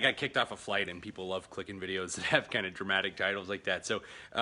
got kicked off a flight, and people love clicking videos that have kind of dramatic titles like that. So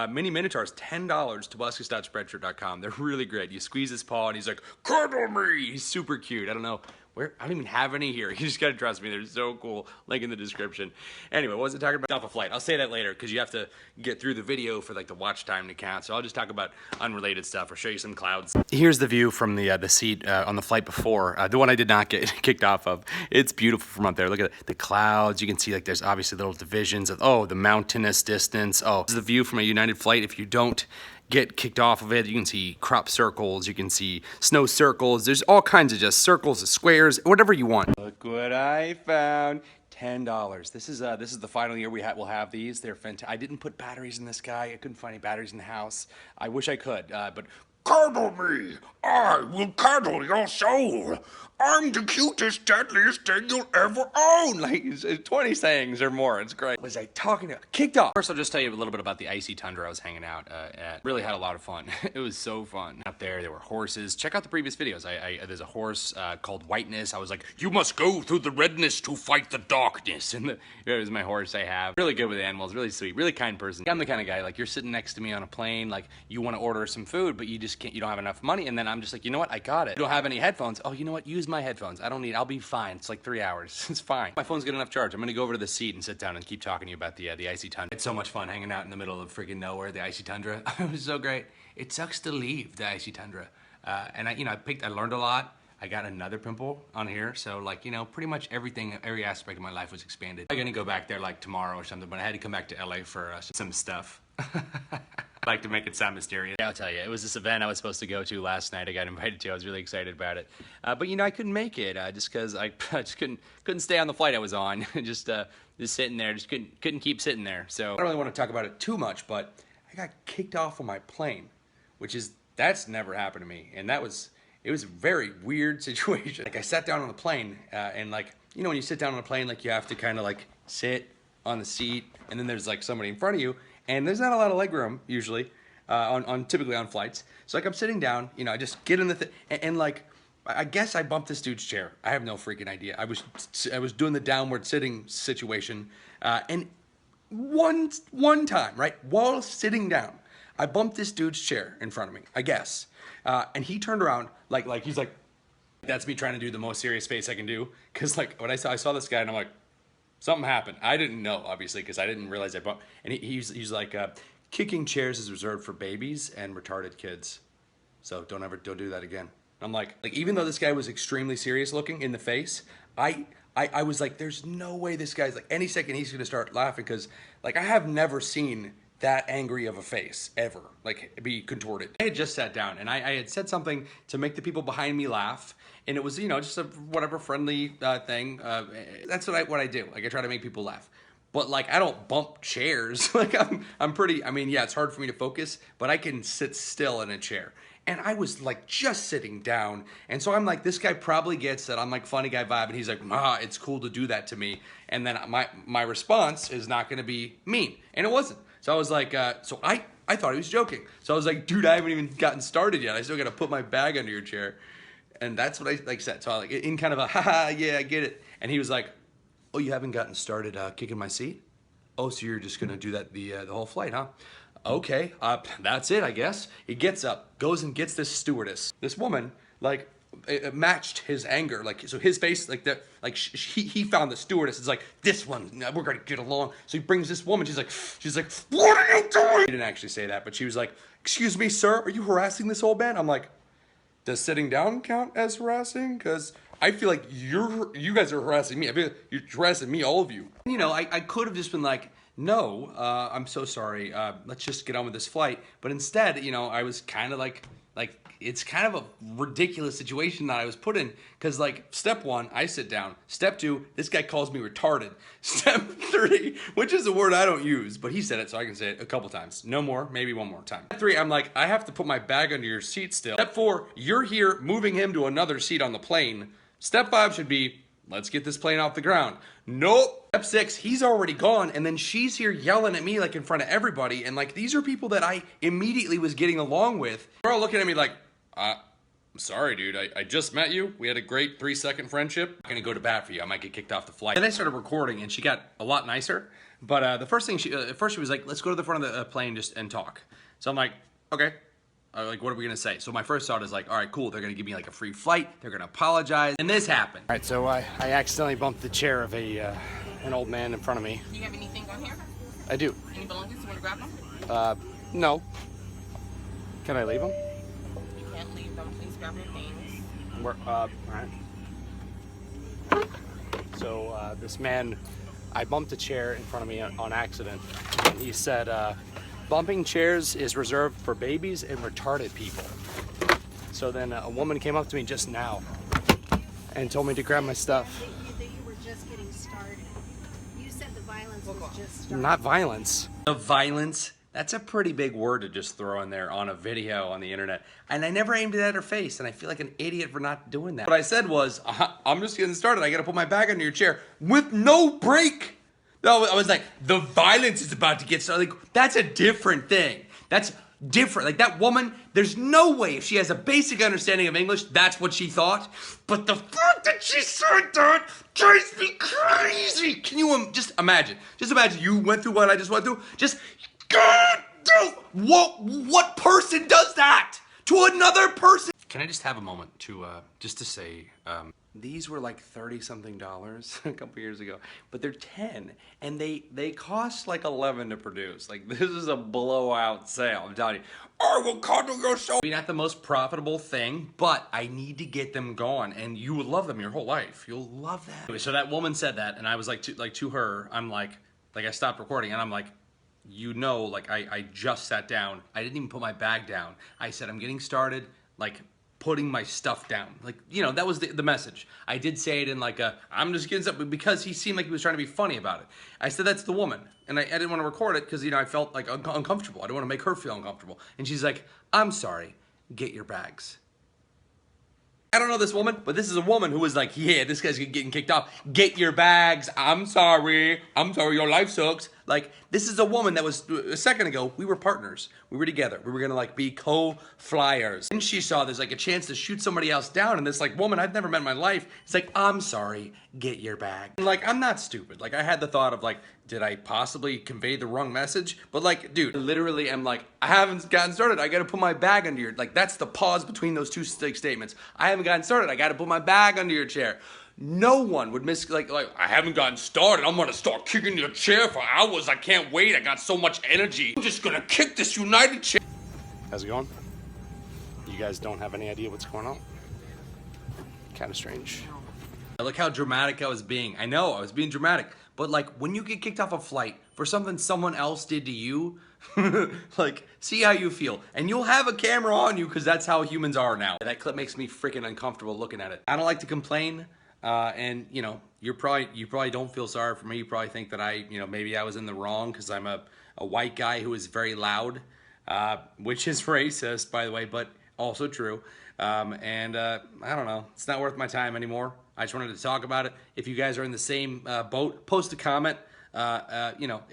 mini minotaurs, $10, Tobuscus.spreadshirt.com. They're really great. You squeeze his paw and he's like, cuddle me. He's super cute. I don't know where, I don't even have any here. You just gotta trust me. They're so cool. Link in the description. Anyway, what was I talking about? Off a flight. I'll say that later because you have to get through the video for like the watch time to count. So I'll just talk about unrelated stuff or show you some clouds. Here's the view from the seat on the flight before, the one I did not get kicked off of. It's beautiful from up there. Look at the clouds. You can see like there's obviously little divisions of, oh, the mountainous distance. Oh, this is the view from a United flight. If you don't get kicked off of it, you can see crop circles, you can see snow circles. There's all kinds of just circles, squares, whatever you want. Look what I found. $10. This is the final year we'll have these. They're fantastic. I didn't put batteries in this guy. I couldn't find any batteries in the house. I wish I could, but cuddle me. I will cuddle your soul. I'm the cutest, deadliest thing you'll ever own. Like 20 sayings or more. It's great. Was I talking to? Kicked off. First, I'll just tell you a little bit about the icy tundra I was hanging out at. Really had a lot of fun. It was so fun. Up there were horses. Check out the previous videos. There's a horse called Whiteness. I was like, you must go through the redness to fight the darkness. And it was my horse I have. Really good with animals. Really sweet. Really kind person. I'm the kind of guy, like, you're sitting next to me on a plane. Like, you want to order some food, but you just can't. You don't have enough money. And then I'm just like, you know what? I got it. You don't have any headphones. Oh, you know what? Use my headphones. I'll be fine. It's like 3 hours. It's fine. My phone's got enough charge. I'm gonna go over to the seat and sit down and keep talking to you about the icy tundra. It's so much fun hanging out in the middle of freaking nowhere, the icy tundra. It was so great. It sucks to leave the icy tundra. And I learned a lot. I got another pimple on here, so like, pretty much every aspect of my life was expanded. I'm gonna go back there like tomorrow or something, but I had to come back to LA for some stuff. I like to make it sound mysterious. I'll tell you, it was this event I was supposed to go to last night. I got invited to. I was really excited about it. But I couldn't make it just because I just couldn't stay on the flight I was on. just sitting there, just couldn't keep sitting there. So I don't really want to talk about it too much, but I got kicked off of my plane, that's never happened to me, and it was a very weird situation. Like I sat down on the plane, and like when you sit down on a plane, like you have to kind of like sit on the seat, and then there's like somebody in front of you. And there's not a lot of leg room usually, typically on flights. So like I'm sitting down, I just get in the and like I guess I bumped this dude's chair. I have no freaking idea. I was doing the downward sitting situation, and one time, right, while sitting down, I bumped this dude's chair in front of me, I guess, and he turned around like he's like, that's me trying to do the most serious face I can do, because like when I saw this guy and I'm like, something happened. I didn't know, obviously, because I didn't realize I bumped. And he's like, kicking chairs is reserved for babies and retarded kids. So don't do that again. I'm like even though this guy was extremely serious looking in the face, I was like, there's no way this guy's like any second he's gonna start laughing, because like I have never seen that angry of a face ever, like be contorted. I had just sat down and I had said something to make the people behind me laugh, and it was just a whatever friendly thing. That's what I do. Like I try to make people laugh, but like I don't bump chairs. Like I'm pretty. I mean, yeah, it's hard for me to focus, but I can sit still in a chair. And I was like just sitting down, and so I'm like, this guy probably gets that I'm like funny guy vibe, and he's like, it's cool to do that to me. And then my response is not going to be mean, and it wasn't. So I was like, so I thought he was joking. So I was like, dude, I haven't even gotten started yet. I still got to put my bag under your chair. And that's what I said. So I like in kind of a, haha, yeah, I get it. And he was like, oh, you haven't gotten started kicking my seat? Oh, so you're just going to do that the whole flight, huh? Okay, that's it, I guess. He gets up, goes and gets this stewardess. This woman, like, it matched his anger, like, so his face, like that, like he found the stewardess. It's like, this one, we're gonna get along. So he brings this woman. She's like, what are you doing? He didn't actually say that, but she was like, excuse me, sir, are you harassing this old man? I'm like, does sitting down count as harassing? Because I feel like you guys are harassing me. I feel like you're harassing me, all of you. I could have just been like, no, I'm so sorry. Let's just get on with this flight. But instead, I was kind of like it's kind of a ridiculous situation that I was put in, because like step one, I sit down. Step two, this guy calls me retarded. Step three, which is a word I don't use, but he said it, so I can say it a couple times. No more, maybe one more time. Step three, I'm like, I have to put my bag under your seat still. Step four, you're here moving him to another seat on the plane. Step five should be, let's get this plane off the ground. Nope. Step six, he's already gone, and then she's here yelling at me like in front of everybody, and like these are people that I immediately was getting along with. They're all looking at me like, I'm sorry, dude. I just met you. We had a great 3-second friendship. I'm gonna go to bat for you. I might get kicked off the flight. Then I started recording, and she got a lot nicer. But the first thing at first she was like, let's go to the front of the plane and talk. So I'm like, okay. Like, what are we gonna say? So my first thought is like, all right, cool. They're gonna give me like a free flight. They're gonna apologize. And this happened. All right, so I accidentally bumped the chair of an old man in front of me. Do you have anything on here? I do. Any belongings? You want to grab them? No. Can I leave them? You can't leave them. Please grab your things. All right. So this man, I bumped a chair in front of me on accident, and he said, bumping chairs is reserved for babies and retarded people. So then a woman came up to me just now and told me to grab my stuff. That you were just getting started. You said the violence was just starting. Not violence. The violence, that's a pretty big word to just throw in there on a video on the internet. And I never aimed it at her face, and I feel like an idiot for not doing that. What I said was, I'm just getting started. I gotta put my bag under your chair with no break. No, I was like, the violence is about to get started. Like, that's a different thing. That's different. Like, that woman, there's no way if she has a basic understanding of English, that's what she thought. But the fact that she said that drives me crazy. Can you just imagine? Just imagine you went through what I just went through. Just, God, dude, what person does that to another person? Can I just have a moment to, just to say, these were like $30-something a couple years ago, but they're 10, and they cost like 11 to produce. Like, this is a blowout sale, I'm telling you. I will come to your show. Maybe not the most profitable thing, but I need to get them going, and you will love them your whole life. You'll love them. Anyway, so that woman said that, and I was like to her, I'm like I stopped recording, and I'm like, you know, like I just sat down. I didn't even put my bag down. I said, I'm getting started, like, putting my stuff down. Like, you know, that was the message. I did say it in like I'm just getting stuff, because he seemed like he was trying to be funny about it. I said, that's the woman. And I didn't want to record it because, you know, I felt like uncomfortable. I didn't want to make her feel uncomfortable. And she's like, I'm sorry, get your bags. I don't know this woman, but this is a woman who was like, yeah, this guy's getting kicked off. Get your bags. I'm sorry, your life sucks. Like, this is a woman that was, a second ago, we were partners. We were together. We were gonna like be co-flyers. And she saw there's like a chance to shoot somebody else down, and this like woman I'd never met in my life, it's like, I'm sorry, get your bag. And like, I'm not stupid. Like, I had the thought of like, did I possibly convey the wrong message? But like, dude, I literally am like, I haven't gotten started. I gotta put my bag under your, like, that's the pause between those two statements. I haven't gotten started. I gotta put my bag under your chair. No one would like, I haven't gotten started. I'm gonna start kicking your chair for hours. I can't wait. I got so much energy. I'm just gonna kick this United chair. How's it going? You guys don't have any idea what's going on? Kind of strange. Look how dramatic I was being. I know, I was being dramatic. But like, when you get kicked off a flight for something someone else did to you, like, see how you feel. And you'll have a camera on you because that's how humans are now. That clip makes me freaking uncomfortable looking at it. I don't like to complain. And you know, you probably don't feel sorry for me. You probably think that maybe I was in the wrong because I'm a white guy who is very loud, which is racist, by the way, but also true. I don't know. It's not worth my time anymore. I just wanted to talk about it. If you guys are in the same boat, post a comment. You know,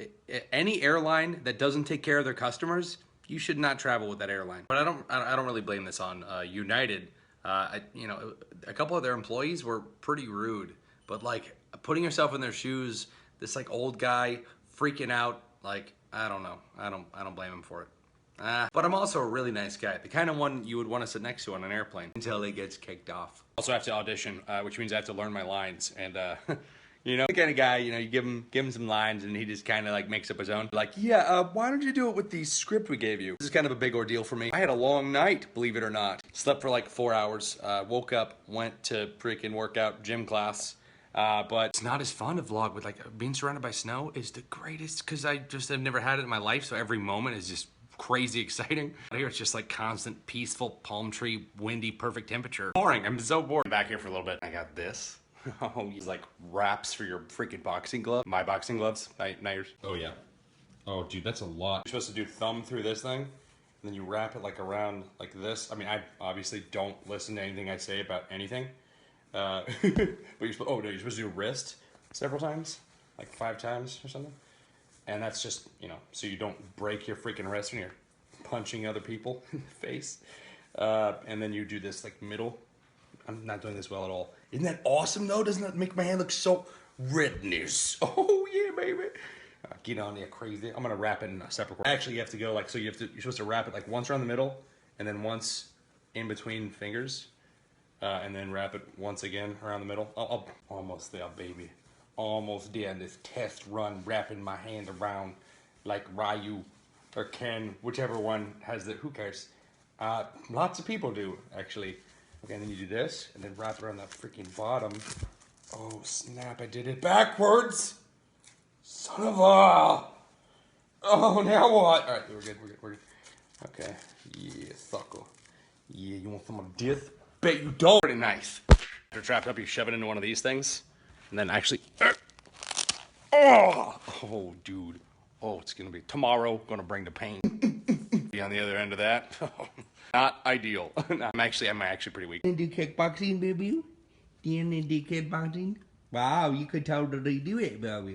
any airline that doesn't take care of their customers, you should not travel with that airline. But I don't really blame this on United. You know, a couple of their employees were pretty rude, but like, putting yourself in their shoes, this like old guy freaking out, like, I don't know. I don't blame him for it. But I'm also a really nice guy, the kind of one you would want to sit next to on an airplane until he gets kicked off. Also, I have to audition, which means I have to learn my lines, and you know, the kind of guy, you know, you give him some lines and he just kind of like makes up his own. Like, yeah, why don't you do it with the script we gave you? This is kind of a big ordeal for me. I had a long night, believe it or not. Slept for like 4 hours, woke up, went to freaking workout gym class. But it's not as fun to vlog with, like, being surrounded by snow is the greatest because I just have never had it in my life, so every moment is just crazy exciting. Out here it's just like constant, peaceful, palm tree, windy, perfect temperature. Boring, I'm so bored. Back here for a little bit. I got this. Oh, he's like wraps for your freaking boxing glove. My boxing gloves, not yours. Oh yeah. Oh dude, that's a lot. You're supposed to do thumb through this thing, and then you wrap it like around like this. I mean, I obviously don't listen to anything I say about anything. But you're supposed to do wrist several times, like 5 times or something. And that's just, you know, so you don't break your freaking wrist when you're punching other people in the face. And then you do this like middle. I'm not doing this well at all. Isn't that awesome though? Doesn't that make my hand look so redness? Oh yeah, baby. Get on there, crazy. I'm gonna wrap it in a separate. Actually, you have to go like so. You're supposed to wrap it like once around the middle, and then once in between fingers, and then wrap it once again around the middle. I'll almost there, baby. Almost there in this test run, wrapping my hand around like Ryu or Ken, whichever one has the. Who cares? Lots of people do actually. Okay, and then you do this, and then wrap it around the freaking bottom. Oh snap! I did it backwards. Son of a... Oh, now what? Alright, we're good. Okay. Yeah, sucker. Yeah, you want some of this? Bet you don't. Pretty nice. After you're trapped up, you shove it into one of these things. And then actually... Oh, dude. Oh, it's gonna be... Tomorrow, gonna bring the pain. Be on the other end of that. Not ideal. I'm actually pretty weak. Do kickboxing, baby? Do you do kickboxing? Wow, you could totally do it, baby.